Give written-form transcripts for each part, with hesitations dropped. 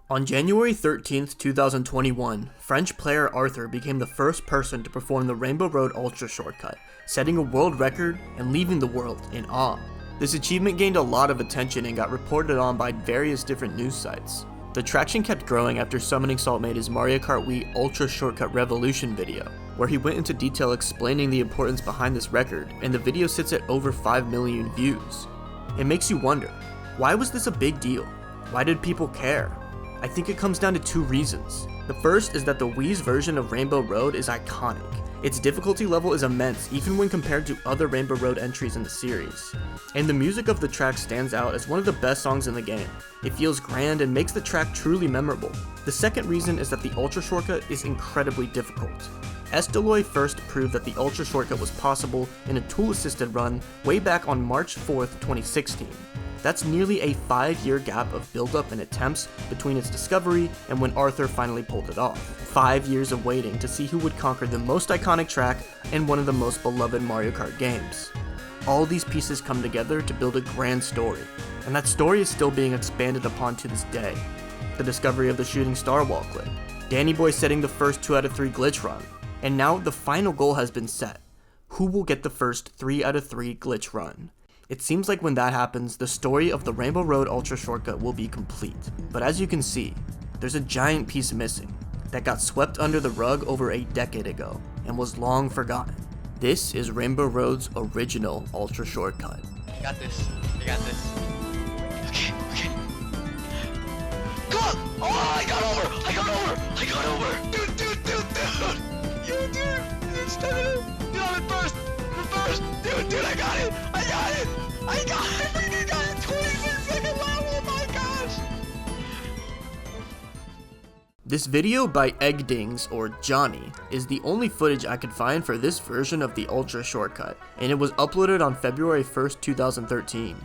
On January 13th, 2021, French player Arthur became the first person to perform the Rainbow Road Ultra shortcut, setting a world record and leaving the world in awe. This achievement gained a lot of attention and got reported on by various different news sites. The traction kept growing after Summoning Salt made his Mario Kart Wii Ultra Shortcut Revolution video, where he went into detail explaining the importance behind this record, and the video sits at over 5 million views. It makes you wonder, why was this a big deal? Why did people care? I think it comes down to two reasons. The first is that the Wii's version of Rainbow Road is iconic. Its difficulty level is immense even when compared to other Rainbow Road entries in the series. And the music of the track stands out as one of the best songs in the game. It feels grand and makes the track truly memorable. The second reason is that the Ultra Shortcut is incredibly difficult. Estaloy first proved that the Ultra Shortcut was possible in a tool-assisted run way back on March 4th, 2016. That's nearly a 5-year gap of build-up and attempts between its discovery and when Arthur finally pulled it off. 5 years of waiting to see who would conquer the most iconic track in one of the most beloved Mario Kart games. All these pieces come together to build a grand story, and that story is still being expanded upon to this day. The discovery of the Shooting Star Wall clip, Danny Boy setting the first 2 out of 3 glitch run, and now the final goal has been set. Who will get the first 3 out of 3 glitch run? It seems like when that happens, the story of the Rainbow Road Ultra Shortcut will be complete. But as you can see, there's a giant piece missing that got swept under the rug over a decade ago and was long forgotten. This is Rainbow Road's original Ultra Shortcut. I got this. I got this. Okay. Come on! Oh, I got over! Dude! You on it first! Dude, I got it! I freaking got it! 26-second level, oh my gosh! This video by Eggdings, or Johnny, is the only footage I could find for this version of the Ultra Shortcut, and it was uploaded on February 1st, 2013.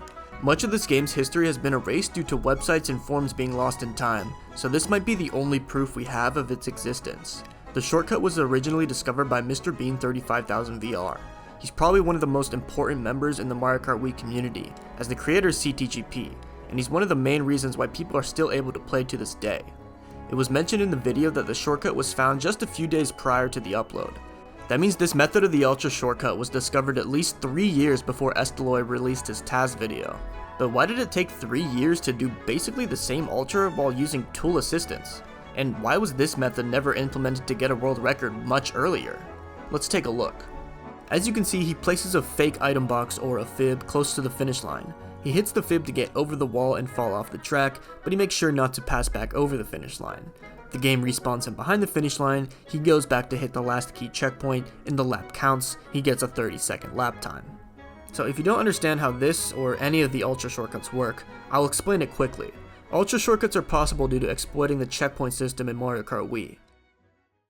Much of this game's history has been erased due to websites and forums being lost in time, so this might be the only proof we have of its existence. The shortcut was originally discovered by Mr. Bean 35000 VR. He's probably one of the most important members in the Mario Kart Wii community, as the creator is CTGP, and he's one of the main reasons why people are still able to play to this day. It was mentioned in the video that the shortcut was found just a few days prior to the upload. That means this method of the Ultra Shortcut was discovered at least 3 years before Estaloy released his Taz video. But why did it take 3 years to do basically the same Ultra while using tool assistance? And why was this method never implemented to get a world record much earlier? Let's take a look. As you can see, he places a fake item box or a fib close to the finish line. He hits the fib to get over the wall and fall off the track, but he makes sure not to pass back over the finish line. The game respawns him behind the finish line, he goes back to hit the last key checkpoint, and the lap counts, he gets a 30-second lap time. So if you don't understand how this or any of the Ultra Shortcuts work, I'll explain it quickly. Ultra Shortcuts are possible due to exploiting the checkpoint system in Mario Kart Wii.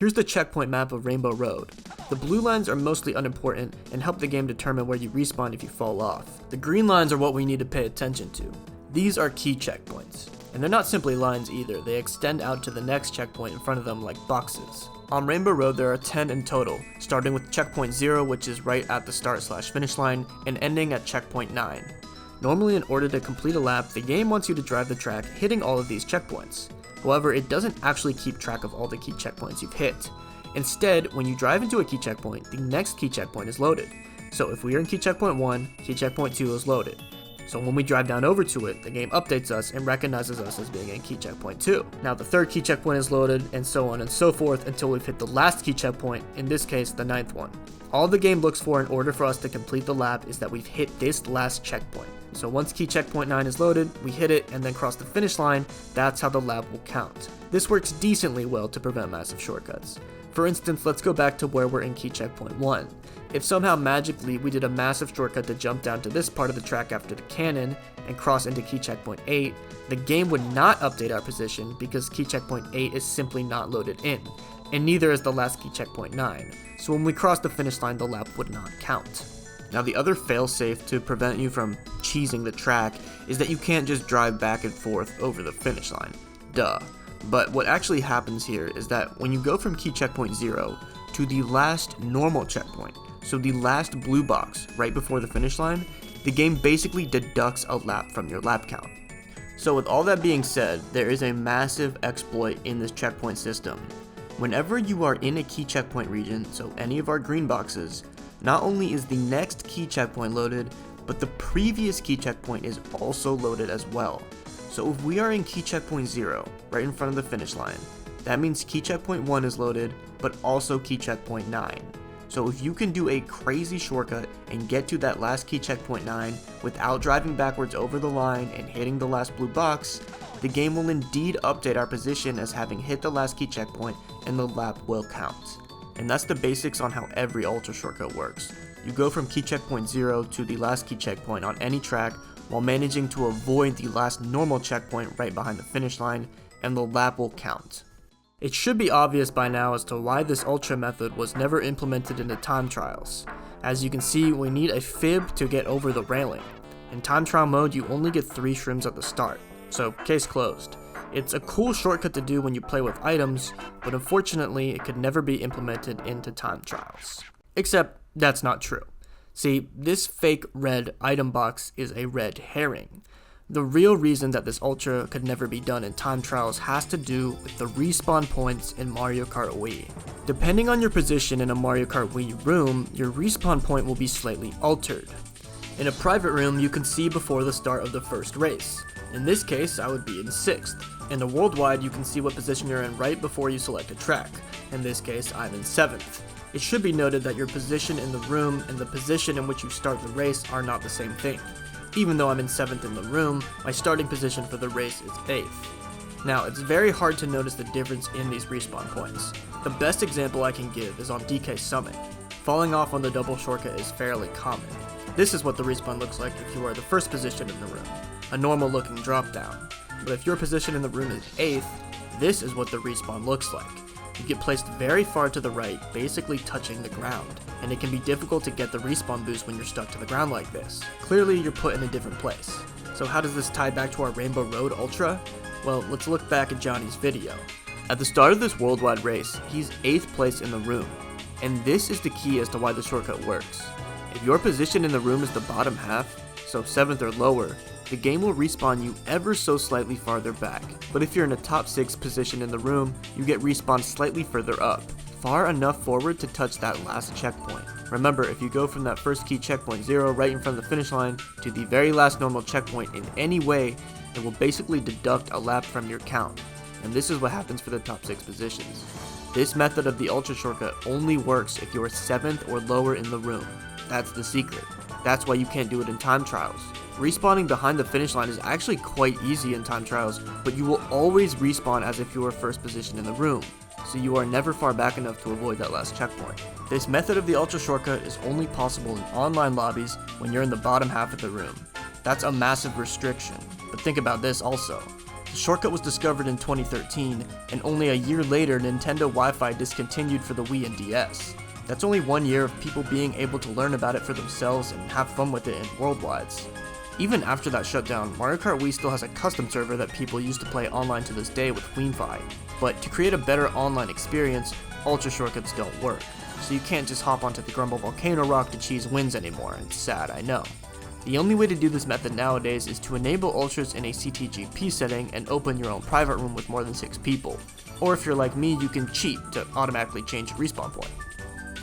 Here's the checkpoint map of Rainbow Road. The blue lines are mostly unimportant and help the game determine where you respawn if you fall off. The green lines are what we need to pay attention to. These are key checkpoints. And they're not simply lines either, they extend out to the next checkpoint in front of them like boxes. On Rainbow Road there are 10 in total, starting with checkpoint 0, which is right at the start/finish line, and ending at checkpoint 9. Normally, in order to complete a lap, the game wants you to drive the track hitting all of these checkpoints. However, it doesn't actually keep track of all the key checkpoints you've hit. Instead, when you drive into a key checkpoint, the next key checkpoint is loaded. So if we are in key checkpoint 1, key checkpoint 2 is loaded. So when we drive down over to it, the game updates us and recognizes us as being in key checkpoint 2. Now the third key checkpoint is loaded, and so on and so forth until we've hit the last key checkpoint, in this case the 9th one. All the game looks for in order for us to complete the lap is that we've hit this last checkpoint. So once key checkpoint 9 is loaded, we hit it and then cross the finish line, that's how the lap will count. This works decently well to prevent massive shortcuts. For instance, let's go back to where we're in key checkpoint 1. If somehow magically we did a massive shortcut to jump down to this part of the track after the cannon and cross into key checkpoint 8, the game would not update our position because key checkpoint 8 is simply not loaded in, and neither is the last key checkpoint 9, so when we cross the finish line the lap would not count. Now the other failsafe to prevent you from cheesing the track is that you can't just drive back and forth over the finish line. Duh. But what actually happens here is that when you go from key checkpoint 0 to the last normal checkpoint, so the last blue box right before the finish line, the game basically deducts a lap from your lap count. So with all that being said, there is a massive exploit in this checkpoint system. Whenever you are in a key checkpoint region, so any of our green boxes, not only is the next key checkpoint loaded, but the previous key checkpoint is also loaded as well. So if we are in key checkpoint 0, right in front of the finish line, that means key checkpoint 1 is loaded, but also key checkpoint 9. So if you can do a crazy shortcut and get to that last key checkpoint 9 without driving backwards over the line and hitting the last blue box, the game will indeed update our position as having hit the last key checkpoint and the lap will count. And that's the basics on how every ultra shortcut works. You go from key checkpoint 0 to the last key checkpoint on any track while managing to avoid the last normal checkpoint right behind the finish line, and the lap will count. It should be obvious by now as to why this ultra method was never implemented into time trials. As you can see, we need a fib to get over the railing. In time trial mode, you only get 3 shrooms at the start, so case closed. It's a cool shortcut to do when you play with items, but unfortunately it could never be implemented into time trials. Except that's not true. See, this fake red item box is a red herring. The real reason that this ultra could never be done in time trials has to do with the respawn points in Mario Kart Wii. Depending on your position in a Mario Kart Wii room, your respawn point will be slightly altered. In a private room, you can see before the start of the first race. In this case, I would be in 6th. In a worldwide, you can see what position you're in right before you select a track. In this case, I'm in 7th. It should be noted that your position in the room and the position in which you start the race are not the same thing. Even though I'm in 7th in the room, my starting position for the race is 8th. Now, it's very hard to notice the difference in these respawn points. The best example I can give is on DK Summit. Falling off on the double shortcut is fairly common. This is what the respawn looks like if you are the first position in the room, a normal looking drop down. But if your position in the room is 8th, this is what the respawn looks like. You get placed very far to the right, basically touching the ground, and it can be difficult to get the respawn boost when you're stuck to the ground like this. Clearly, you're put in a different place. So how does this tie back to our Rainbow Road Ultra? Well, let's look back at Johnny's video. At the start of this worldwide race, he's 8th place in the room, and this is the key as to why the shortcut works. If your position in the room is the bottom half, so 7th or lower, the game will respawn you ever so slightly farther back. But if you're in a top 6 position in the room, you get respawned slightly further up, far enough forward to touch that last checkpoint. Remember, if you go from that first key checkpoint 0 right in front of the finish line to the very last normal checkpoint in any way, it will basically deduct a lap from your count. And this is what happens for the top 6 positions. This method of the ultra shortcut only works if you are 7th or lower in the room. That's the secret. That's why you can't do it in time trials. Respawning behind the finish line is actually quite easy in time trials, but you will always respawn as if you were first position in the room, so you are never far back enough to avoid that last checkpoint. This method of the ultra shortcut is only possible in online lobbies when you're in the bottom half of the room. That's a massive restriction, but think about this also. The shortcut was discovered in 2013, and only a year later Nintendo Wi-Fi discontinued for the Wii and DS. That's only 1 year of people being able to learn about it for themselves and have fun with it in worldwides. Even after that shutdown, Mario Kart Wii still has a custom server that people use to play online to this day with Wi-Fi. But to create a better online experience, ultra shortcuts don't work. So you can't just hop onto the Grumble Volcano Rock to cheese wins anymore. It's sad, I know. The only way to do this method nowadays is to enable ultras in a CTGP setting and open your own private room with more than 6 people. Or if you're like me, you can cheat to automatically change your respawn point.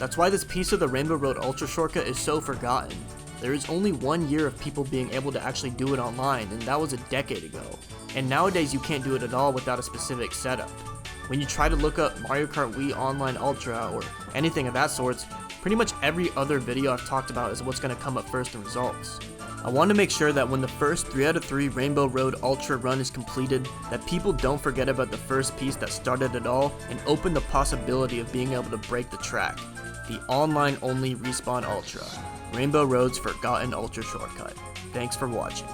That's why this piece of the Rainbow Road Ultra shortcut is so forgotten. There is only 1 year of people being able to actually do it online, and that was a decade ago. And nowadays you can't do it at all without a specific setup. When you try to look up Mario Kart Wii Online Ultra or anything of that sort, pretty much every other video I've talked about is what's going to come up first in results. I want to make sure that when the first 3 out of 3 Rainbow Road Ultra run is completed, that people don't forget about the first piece that started it all and open the possibility of being able to break the track. The online only Respawn Ultra. Rainbow Road's forgotten ultra shortcut. Thanks for watching.